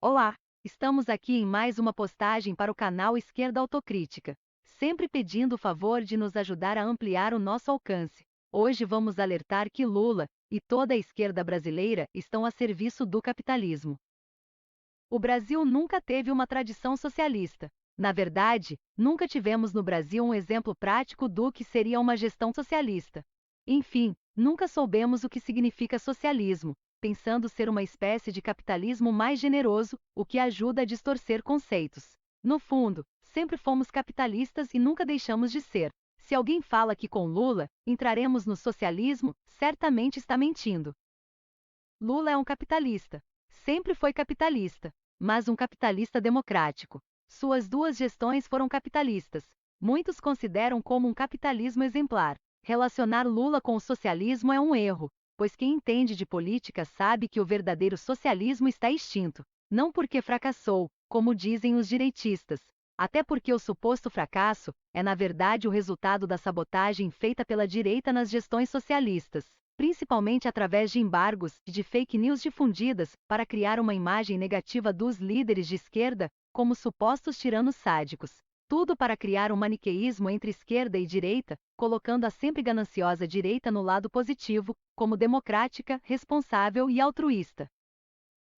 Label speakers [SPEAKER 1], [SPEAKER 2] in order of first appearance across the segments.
[SPEAKER 1] Olá! Estamos aqui em mais uma postagem para o canal Esquerda Autocrítica, sempre pedindo o favor de nos ajudar a ampliar o nosso alcance. Hoje vamos alertar que Lula e toda a esquerda brasileira estão a serviço do capitalismo. O Brasil nunca teve uma tradição socialista. Na verdade, nunca tivemos no Brasil um exemplo prático do que seria uma gestão socialista. Enfim, nunca soubemos o que significa socialismo, pensando ser uma espécie de capitalismo mais generoso, o que ajuda a distorcer conceitos. No fundo, sempre fomos capitalistas e nunca deixamos de ser. Se alguém fala que com Lula entraremos no socialismo, certamente está mentindo. Lula é um capitalista. Sempre foi capitalista, mas um capitalista democrático. Suas duas gestões foram capitalistas. Muitos consideram como um capitalismo exemplar. Relacionar Lula com o socialismo é um erro, pois quem entende de política sabe que o verdadeiro socialismo está extinto. Não porque fracassou, como dizem os direitistas. Até porque o suposto fracasso é, na verdade, o resultado da sabotagem feita pela direita nas gestões socialistas, principalmente através de embargos e de fake news difundidas para criar uma imagem negativa dos líderes de esquerda como supostos tiranos sádicos. Tudo para criar um maniqueísmo entre esquerda e direita, colocando a sempre gananciosa direita no lado positivo, como democrática, responsável e altruísta.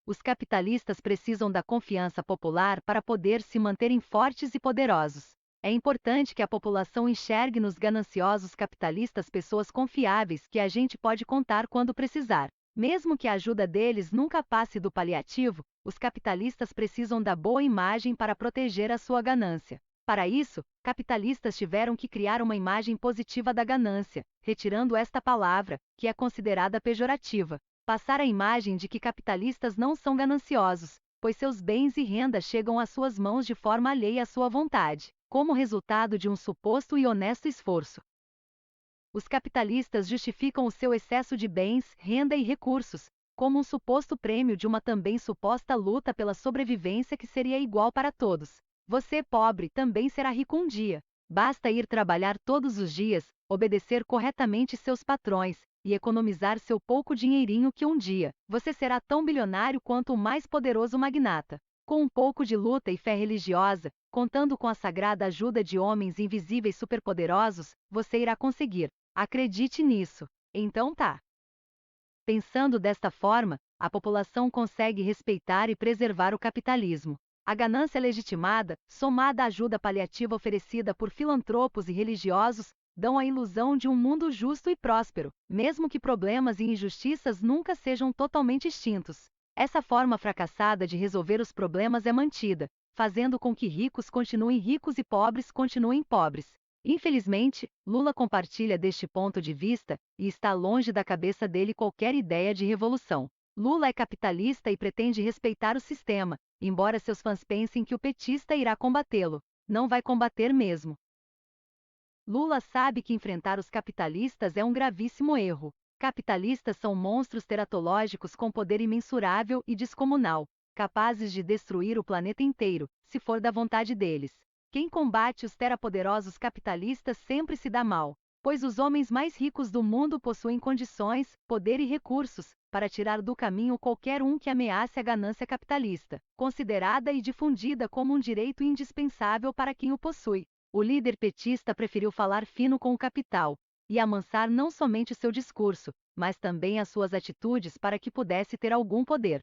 [SPEAKER 1] Os capitalistas precisam da confiança popular para poder se manterem fortes e poderosos. É importante que a população enxergue nos gananciosos capitalistas pessoas confiáveis que a gente pode contar quando precisar. Mesmo que a ajuda deles nunca passe do paliativo, os capitalistas precisam da boa imagem para proteger a sua ganância. Para isso, capitalistas tiveram que criar uma imagem positiva da ganância, retirando esta palavra, que é considerada pejorativa. Passar a imagem de que capitalistas não são gananciosos, pois seus bens e renda chegam às suas mãos de forma alheia à sua vontade, como resultado de um suposto e honesto esforço. Os capitalistas justificam o seu excesso de bens, renda e recursos, como um suposto prêmio de uma também suposta luta pela sobrevivência que seria igual para todos. Você, pobre, também será rico um dia. Basta ir trabalhar todos os dias, obedecer corretamente seus patrões e economizar seu pouco dinheirinho que um dia você será tão bilionário quanto o mais poderoso magnata. Com um pouco de luta e fé religiosa, contando com a sagrada ajuda de homens invisíveis superpoderosos, você irá conseguir. Acredite nisso. Então tá. Pensando desta forma, a população consegue respeitar e preservar o capitalismo. A ganância legitimada, somada à ajuda paliativa oferecida por filantropos e religiosos, dão a ilusão de um mundo justo e próspero, mesmo que problemas e injustiças nunca sejam totalmente extintos. Essa forma fracassada de resolver os problemas é mantida, fazendo com que ricos continuem ricos e pobres continuem pobres. Infelizmente, Lula compartilha deste ponto de vista e está longe da cabeça dele qualquer ideia de revolução. Lula é capitalista e pretende respeitar o sistema, embora seus fãs pensem que o petista irá combatê-lo. Não vai combater mesmo. Lula sabe que enfrentar os capitalistas é um gravíssimo erro. Capitalistas são monstros teratológicos com poder imensurável e descomunal, capazes de destruir o planeta inteiro, se for da vontade deles. Quem combate os terapoderosos capitalistas sempre se dá mal, pois os homens mais ricos do mundo possuem condições, poder e recursos para tirar do caminho qualquer um que ameace a ganância capitalista, considerada e difundida como um direito indispensável para quem o possui. O líder petista preferiu falar fino com o capital e amansar não somente seu discurso, mas também as suas atitudes para que pudesse ter algum poder.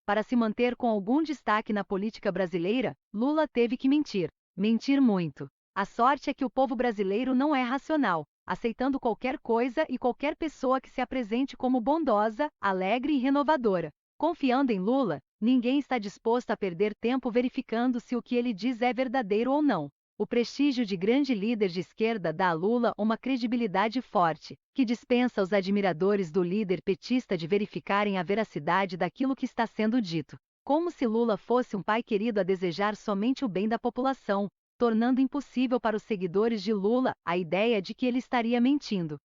[SPEAKER 1] Para se manter com algum destaque na política brasileira, Lula teve que mentir. Mentir muito. A sorte é que o povo brasileiro não é racional, aceitando qualquer coisa e qualquer pessoa que se apresente como bondosa, alegre e renovadora. Confiando em Lula, ninguém está disposto a perder tempo verificando se o que ele diz é verdadeiro ou não. O prestígio de grande líder de esquerda dá a Lula uma credibilidade forte, que dispensa os admiradores do líder petista de verificarem a veracidade daquilo que está sendo dito. Como se Lula fosse um pai querido a desejar somente o bem da população, tornando impossível para os seguidores de Lula a ideia de que ele estaria mentindo.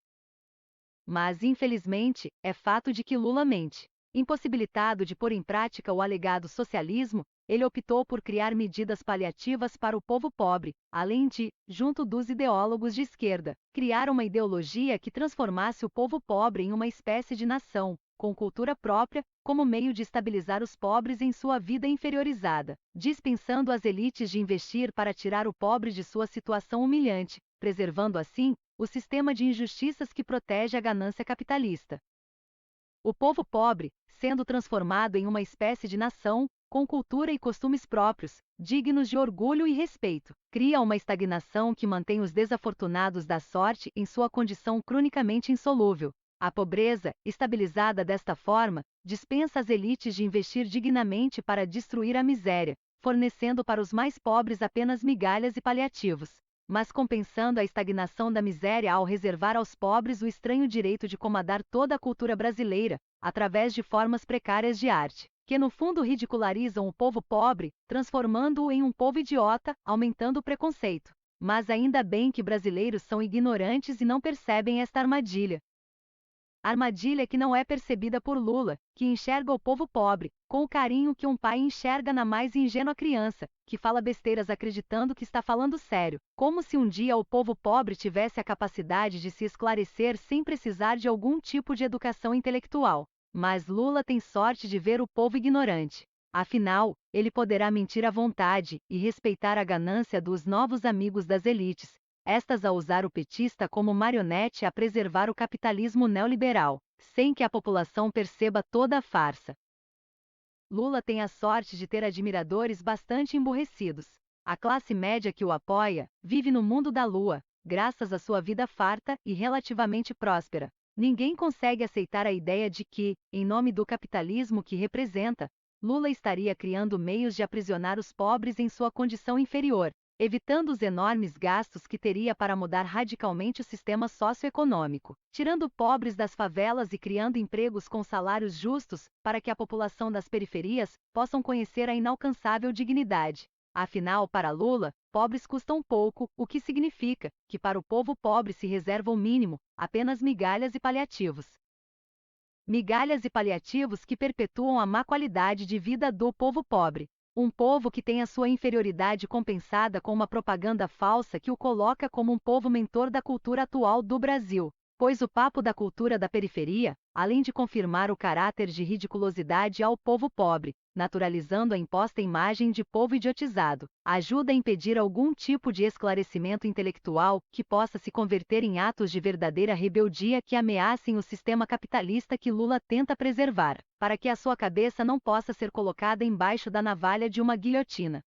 [SPEAKER 1] Mas, infelizmente, é fato de que Lula mente. Impossibilitado de pôr em prática o alegado socialismo, ele optou por criar medidas paliativas para o povo pobre, além de, junto dos ideólogos de esquerda, criar uma ideologia que transformasse o povo pobre em uma espécie de nação, com cultura própria, como meio de estabilizar os pobres em sua vida inferiorizada, dispensando as elites de investir para tirar o pobre de sua situação humilhante, preservando assim o sistema de injustiças que protege a ganância capitalista. O povo pobre, sendo transformado em uma espécie de nação, com cultura e costumes próprios, dignos de orgulho e respeito, cria uma estagnação que mantém os desafortunados da sorte em sua condição cronicamente insolúvel. A pobreza, estabilizada desta forma, dispensa as elites de investir dignamente para destruir a miséria, fornecendo para os mais pobres apenas migalhas e paliativos, mas compensando a estagnação da miséria ao reservar aos pobres o estranho direito de comandar toda a cultura brasileira, através de formas precárias de arte, que no fundo ridicularizam o povo pobre, transformando-o em um povo idiota, aumentando o preconceito. Mas ainda bem que brasileiros são ignorantes e não percebem esta armadilha. Armadilha que não é percebida por Lula, que enxerga o povo pobre, com o carinho que um pai enxerga na mais ingênua criança, que fala besteiras acreditando que está falando sério, como se um dia o povo pobre tivesse a capacidade de se esclarecer sem precisar de algum tipo de educação intelectual. Mas Lula tem sorte de ver o povo ignorante. Afinal, ele poderá mentir à vontade e respeitar a ganância dos novos amigos das elites, estas a usar o petista como marionete a preservar o capitalismo neoliberal, sem que a população perceba toda a farsa. Lula tem a sorte de ter admiradores bastante emburrecidos. A classe média que o apoia vive no mundo da lua, graças à sua vida farta e relativamente próspera. Ninguém consegue aceitar a ideia de que, em nome do capitalismo que representa, Lula estaria criando meios de aprisionar os pobres em sua condição inferior, evitando os enormes gastos que teria para mudar radicalmente o sistema socioeconômico, tirando pobres das favelas e criando empregos com salários justos, para que a população das periferias possam conhecer a inalcançável dignidade. Afinal, para Lula, pobres custam pouco, o que significa que para o povo pobre se reserva o mínimo, apenas migalhas e paliativos. Migalhas e paliativos que perpetuam a má qualidade de vida do povo pobre. Um povo que tem a sua inferioridade compensada com uma propaganda falsa que o coloca como um povo mentor da cultura atual do Brasil. Pois o papo da cultura da periferia, além de confirmar o caráter de ridiculosidade ao povo pobre, naturalizando a imposta imagem de povo idiotizado, ajuda a impedir algum tipo de esclarecimento intelectual que possa se converter em atos de verdadeira rebeldia que ameacem o sistema capitalista que Lula tenta preservar, para que a sua cabeça não possa ser colocada embaixo da navalha de uma guilhotina.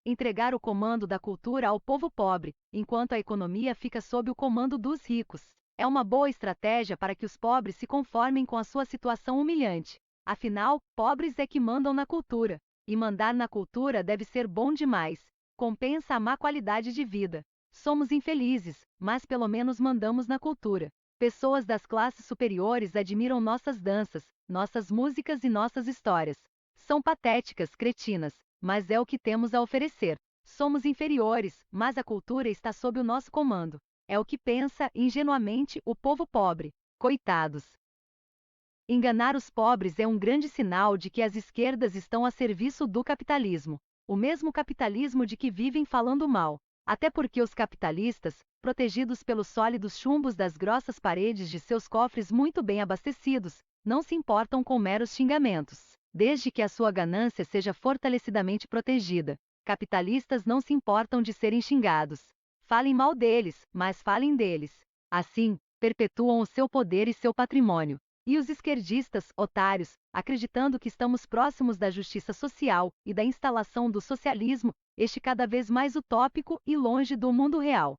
[SPEAKER 1] Entregar o comando da cultura ao povo pobre, enquanto a economia fica sob o comando dos ricos, é uma boa estratégia para que os pobres se conformem com a sua situação humilhante. Afinal, pobres é que mandam na cultura, e mandar na cultura deve ser bom demais, compensa a má qualidade de vida. Somos infelizes, mas pelo menos mandamos na cultura. Pessoas das classes superiores admiram nossas danças, nossas músicas e nossas histórias. São patéticas, cretinas, mas é o que temos a oferecer. Somos inferiores, mas a cultura está sob o nosso comando. É o que pensa, ingenuamente, o povo pobre. Coitados. Enganar os pobres é um grande sinal de que as esquerdas estão a serviço do capitalismo. O mesmo capitalismo de que vivem falando mal. Até porque os capitalistas, protegidos pelos sólidos chumbos das grossas paredes de seus cofres muito bem abastecidos, não se importam com meros xingamentos, desde que a sua ganância seja fortalecidamente protegida. Capitalistas não se importam de serem xingados. Falem mal deles, mas falem deles. Assim, perpetuam o seu poder e seu patrimônio. E os esquerdistas, otários, acreditando que estamos próximos da justiça social e da instalação do socialismo, este cada vez mais utópico e longe do mundo real.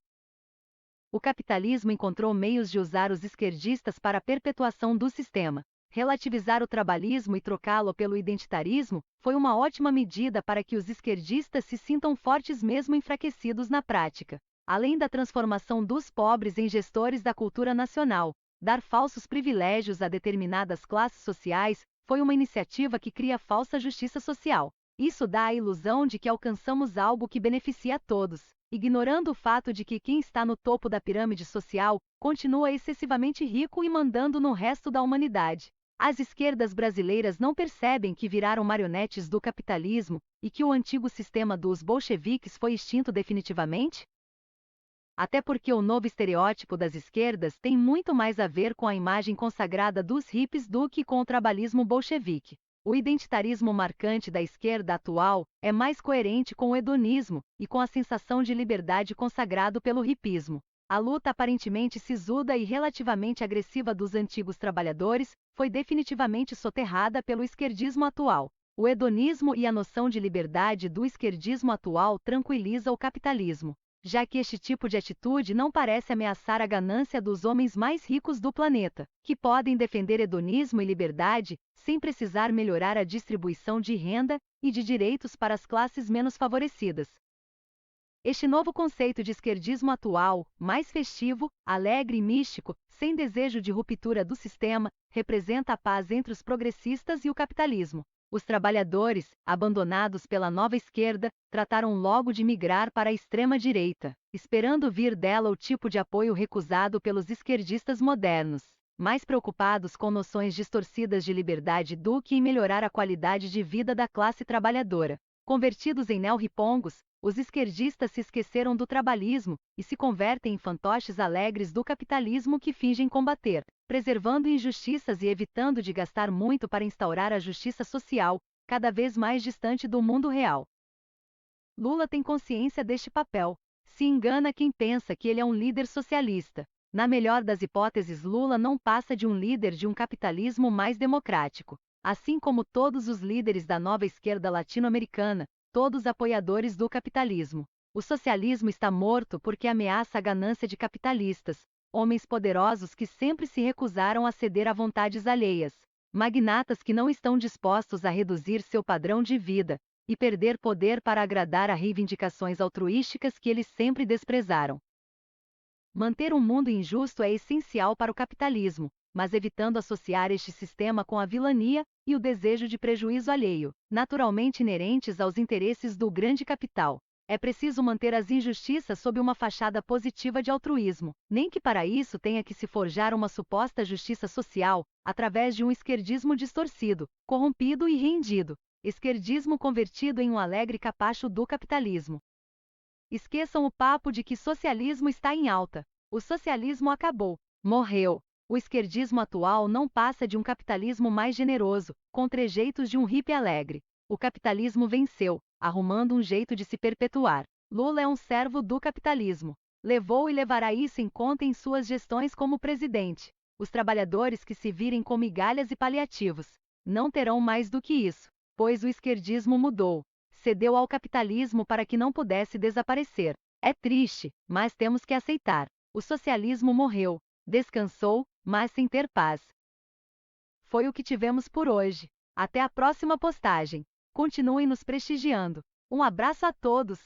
[SPEAKER 1] O capitalismo encontrou meios de usar os esquerdistas para a perpetuação do sistema. Relativizar o trabalhismo e trocá-lo pelo identitarismo foi uma ótima medida para que os esquerdistas se sintam fortes mesmo enfraquecidos na prática. Além da transformação dos pobres em gestores da cultura nacional, dar falsos privilégios a determinadas classes sociais foi uma iniciativa que cria falsa justiça social. Isso dá a ilusão de que alcançamos algo que beneficia a todos, ignorando o fato de que quem está no topo da pirâmide social continua excessivamente rico e mandando no resto da humanidade. As esquerdas brasileiras não percebem que viraram marionetes do capitalismo e que o antigo sistema dos bolcheviques foi extinto definitivamente? Até porque o novo estereótipo das esquerdas tem muito mais a ver com a imagem consagrada dos hippies do que com o trabalhismo bolchevique. O identitarismo marcante da esquerda atual é mais coerente com o hedonismo e com a sensação de liberdade consagrado pelo hippismo. A luta aparentemente sisuda e relativamente agressiva dos antigos trabalhadores foi definitivamente soterrada pelo esquerdismo atual. O hedonismo e a noção de liberdade do esquerdismo atual tranquiliza o capitalismo, já que este tipo de atitude não parece ameaçar a ganância dos homens mais ricos do planeta, que podem defender hedonismo e liberdade sem precisar melhorar a distribuição de renda e de direitos para as classes menos favorecidas. Este novo conceito de esquerdismo atual, mais festivo, alegre e místico, sem desejo de ruptura do sistema, representa a paz entre os progressistas e o capitalismo. Os trabalhadores, abandonados pela nova esquerda, trataram logo de migrar para a extrema-direita, esperando vir dela o tipo de apoio recusado pelos esquerdistas modernos, mais preocupados com noções distorcidas de liberdade do que em melhorar a qualidade de vida da classe trabalhadora. Convertidos em neo-ripongos, os esquerdistas se esqueceram do trabalhismo e se convertem em fantoches alegres do capitalismo que fingem combater, preservando injustiças e evitando de gastar muito para instaurar a justiça social, cada vez mais distante do mundo real. Lula tem consciência deste papel. Se engana quem pensa que ele é um líder socialista. Na melhor das hipóteses, Lula não passa de um líder de um capitalismo mais democrático. Assim como todos os líderes da nova esquerda latino-americana, todos apoiadores do capitalismo. O socialismo está morto porque ameaça a ganância de capitalistas, homens poderosos que sempre se recusaram a ceder a vontades alheias, magnatas que não estão dispostos a reduzir seu padrão de vida e perder poder para agradar a reivindicações altruísticas que eles sempre desprezaram. Manter um mundo injusto é essencial para o capitalismo, mas evitando associar este sistema com a vilania e o desejo de prejuízo alheio, naturalmente inerentes aos interesses do grande capital. É preciso manter as injustiças sob uma fachada positiva de altruísmo, nem que para isso tenha que se forjar uma suposta justiça social, através de um esquerdismo distorcido, corrompido e rendido, esquerdismo convertido em um alegre capacho do capitalismo. Esqueçam o papo de que socialismo está em alta. O socialismo acabou, morreu. O esquerdismo atual não passa de um capitalismo mais generoso, com trejeitos de um hippie alegre. O capitalismo venceu, arrumando um jeito de se perpetuar. Lula é um servo do capitalismo. Levou e levará isso em conta em suas gestões como presidente. Os trabalhadores que se virem com migalhas e paliativos não terão mais do que isso, pois o esquerdismo mudou, cedeu ao capitalismo para que não pudesse desaparecer. É triste, mas temos que aceitar. O socialismo morreu, descansou, mas sem ter paz. Foi o que tivemos por hoje. Até a próxima postagem. Continuem nos prestigiando. Um abraço a todos!